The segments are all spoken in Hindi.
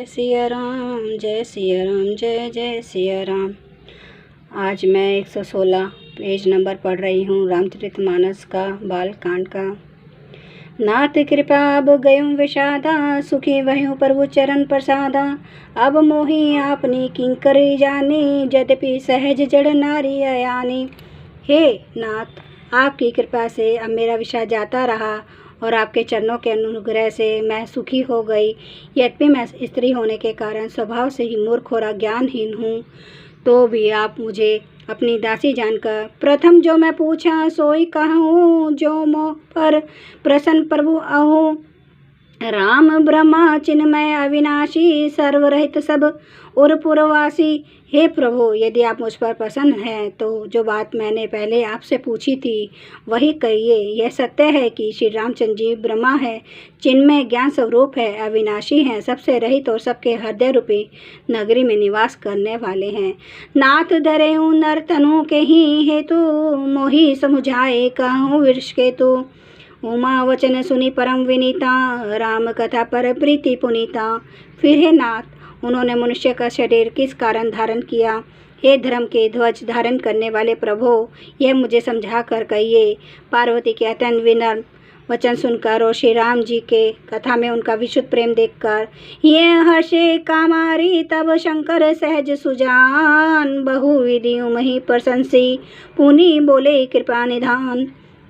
सिया राम, जय सिया राम, जय जय सिया राम। आज मैं 116 पेज नंबर पढ़ रही हूँ रामचरितमानस का बाल कांड का। नाथ कृपा अब गयुं विषादा, सुखी वह्युं प्रभु चरण प्रसादा। अब मोहि आपनी किंकरी जानी, यद्यपि सहज जड़ नारी अयानी। हे नाथ, आपकी कृपा से अब मेरा विषाद जाता रहा और आपके चरणों के अनुग्रह से मैं सुखी हो गई। यद्यपि मैं स्त्री होने के कारण स्वभाव से ही मूर्ख और अज्ञानहीन हूँ, तो भी आप मुझे अपनी दासी जानकर प्रथम जो मैं पूछा सोई कहूँ। जो मोह पर प्रसन्न प्रभु अहो, राम ब्रह्मा चिन्मय अविनाशी, सर्वरहित सब उरपुरवासी। हे प्रभु, यदि आप मुझ पर प्रसन्न हैं तो जो बात मैंने पहले आपसे पूछी थी वही कहिए। यह सत्य है कि श्री रामचंद्र जी ब्रह्मा है, चिन्मय ज्ञान स्वरूप है, अविनाशी हैं, सबसे रहित और सबके हृदय रूपी नगरी में निवास करने वाले हैं। नाथ धरेऊँ नर तनु के ही हेतु, मोहि समुझाए कहूँ वृष केतु। उमा वचन सुनी परम विनीता, राम कथा पर प्रीति पुनीता। फिर हे नाथ, उन्होंने मनुष्य का शरीर किस कारण धारण किया। हे धर्म के ध्वज धारण करने वाले प्रभु, यह मुझे समझा कर कहिए। पार्वती के अत्यंत विनम्र वचन सुनकर और श्री राम जी के कथा में उनका विशुद्ध प्रेम देखकर ये हर्षे कामारी, तब शंकर सहज सुजान। बहुविधि मही प्रशंसी, पुनि बोले कृपा निधान।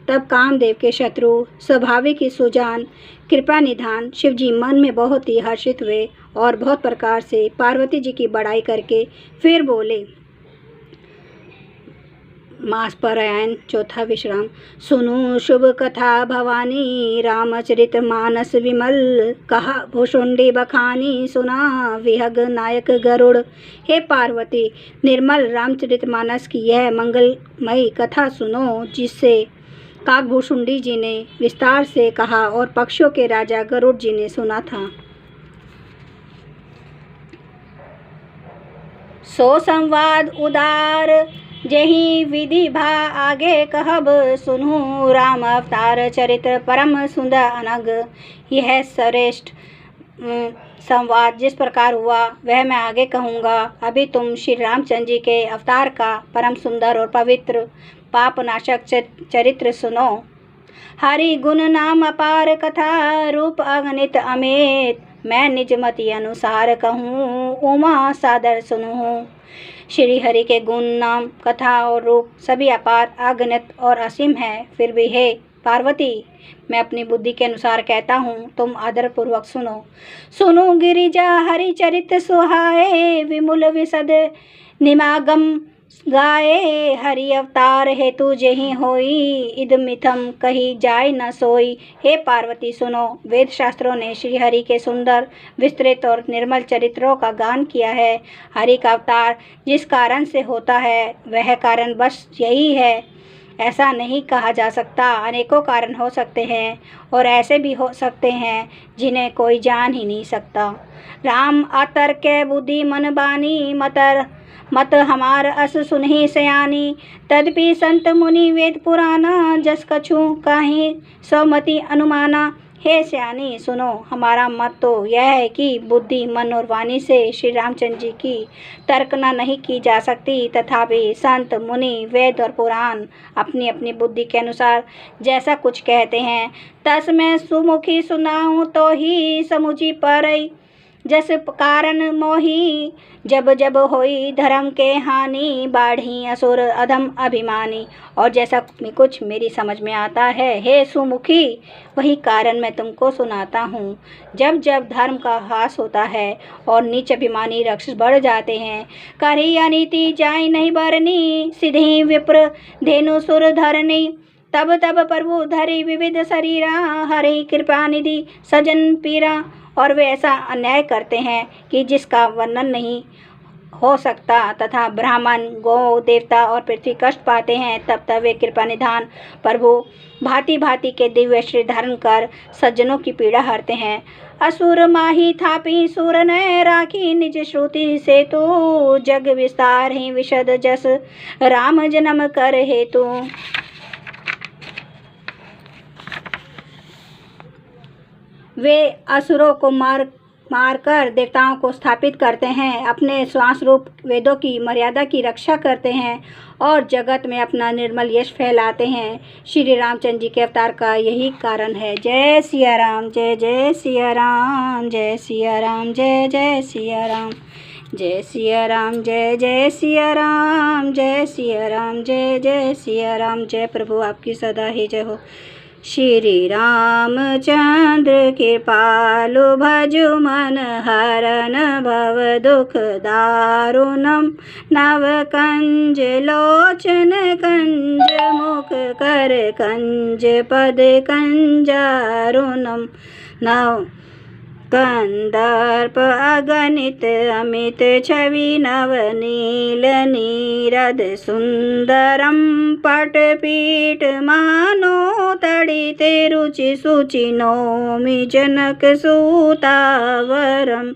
तब कामदेव के शत्रु स्वाभाविक ही सुजान कृपा निधान शिव जी मन में बहुत ही हर्षित हुए और बहुत प्रकार से पार्वती जी की बड़ाई करके फिर बोले। मास पारायण चौथा विश्राम। सुनो शुभ कथा भवानी, रामचरित मानस विमल। कहा भुषुंडी बखानी, सुना विहग नायक गरुड़। हे पार्वती, निर्मल रामचरित मानस की यह मंगलमयी कथा सुनो, जिससे काकभूषुंडी जी ने विस्तार से कहा और पक्षियों के राजा गरुड़ जी ने सुना था। सो संवाद उदार जही विधि भा आगे कहब, सुनू राम अवतार चरित्र परम सुंदर अनग। यह श्रेष्ठ संवाद जिस प्रकार हुआ वह मैं आगे कहूँगा। अभी तुम श्री रामचंद्र जी के अवतार का परम सुंदर और पवित्र पापनाशक चरित्र सुनो। हरि गुण नाम अपार कथा, रूप अगणित अमित। मैं निज मति अनुसार कहूँ, उमा सादर सुनूँ। श्री हरि के गुण नाम कथा और रूप सभी अपार अगणित और असीम है। फिर भी हे पार्वती, मैं अपनी बुद्धि के अनुसार कहता हूँ, तुम आदर पूर्वक सुनो। सुनो गिरिजा हरि चरित सुहाए, विमुल विशद निमागम गाए। हरि अवतार हेतु जेहि होई, इदमिथम कही जाय न सोई। हे पार्वती सुनो, वेद शास्त्रों ने श्री हरि के सुंदर विस्तृत और निर्मल चरित्रों का गान किया है। हरि का अवतार जिस कारण से होता है वह कारण बस यही है, ऐसा नहीं कहा जा सकता। अनेकों कारण हो सकते हैं और ऐसे भी हो सकते हैं जिन्हें कोई जान ही नहीं सकता। राम अतर्क बुद्धि मन बानी, मत हमार अस सुनहि सयानी। तदपि संत मुनि वेद पुराना, जस कछु काहि स्वमति अनुमाना। हे सयानी सुनो, हमारा मत तो यह है कि बुद्धि मन और वाणी से श्री रामचंद्र जी की तर्कना नहीं की जा सकती। तथापि संत मुनि वेद और पुराण अपनी अपनी बुद्धि के अनुसार जैसा कुछ कहते हैं, तस मैं सुमुखी सुनाऊँ तो ही समुझी परई। जस कारण मोही जब जब होई, धर्म के हानि बाढ़ी असुर अधम अभिमानी। और जैसा कुछ मेरी समझ में आता है हे सुमुखी, वही कारण मैं तुमको सुनाता हूँ। जब जब धर्म का ह्रास होता है और नीच अभिमानी राक्षस बढ़ जाते हैं, करी अनीति जाय नहीं बरनी, सिद्धि विप्र धेनु सुर धरनी। तब तब प्रभु धरी विविध शरीरा, हरि कृपा निधि सजन पीरा। और वे ऐसा अन्याय करते हैं कि जिसका वर्णन नहीं हो सकता, तथा ब्राह्मण गौ देवता और पृथ्वी कष्ट पाते हैं। तब तब वे कृपा निधान प्रभु भांति भांति के दिव्य श्री धारण कर सज्जनों की पीड़ा हरते हैं। असुर माही थापी सुर न राखी, निज श्रुति से तो जग विस्तार ही विशद जस राम जन्म कर हेतु। वे असुरों को मार मारकर देवताओं को स्थापित करते हैं, अपने श्वास रूप वेदों की मर्यादा की रक्षा करते हैं और जगत में अपना निर्मल यश फैलाते हैं। श्री रामचंद्र जी के अवतार का यही कारण है। जय सिया राम, जय जय सिया राम, जय सिया राम, जय जय सिया राम, जय सिया राम, जय जय सिया राम, जय सिया राम, जय जय सिया राम। जय प्रभु, आपकी सदा ही जय हो। श्री रामचंद्र कृपालु भजु मन हरन भव दुख दारुणम, नव कंज लोचन कंज मुख कर कंज पद कंजारुणम, नव कंदर्प अगणित अमित छवि नवनील नीरद सुंदरम, पटपीठ मानो तड़िते रुचि सुचि नौमि जनक सुतावरम,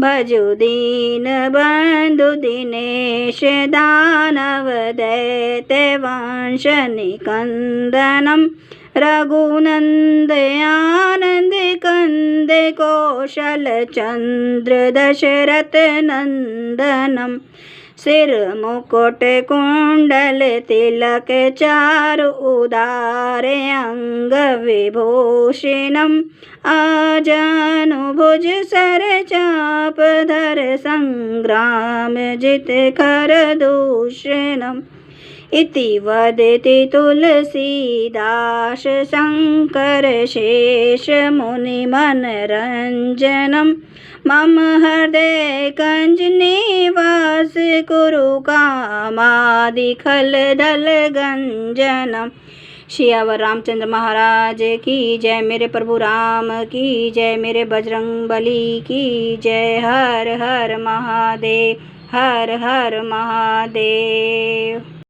भजु दीन बंधु दिनेश दानव दैत्य वंश निकंदनम, रघुनंद आनंद कंद कौशल चंद्र दशरथ नंदनम, सिर मुकुट कुंडल तिलक चारु उदारे अंग विभूषणम, आजानु भुज सर चाप धर संग्राम जित कर दूषणम, इति वदति तुलसीदास शंकर शेष मुनि मनरंजनम, मम हृदय कंज निवास कुरु कामादि खल दल गंजनम। सियावर रामचंद्र महाराज की जय। मेरे प्रभु राम की जय। मेरे बजरंग बली की जय। हर हर महादेव, हर हर महादेव।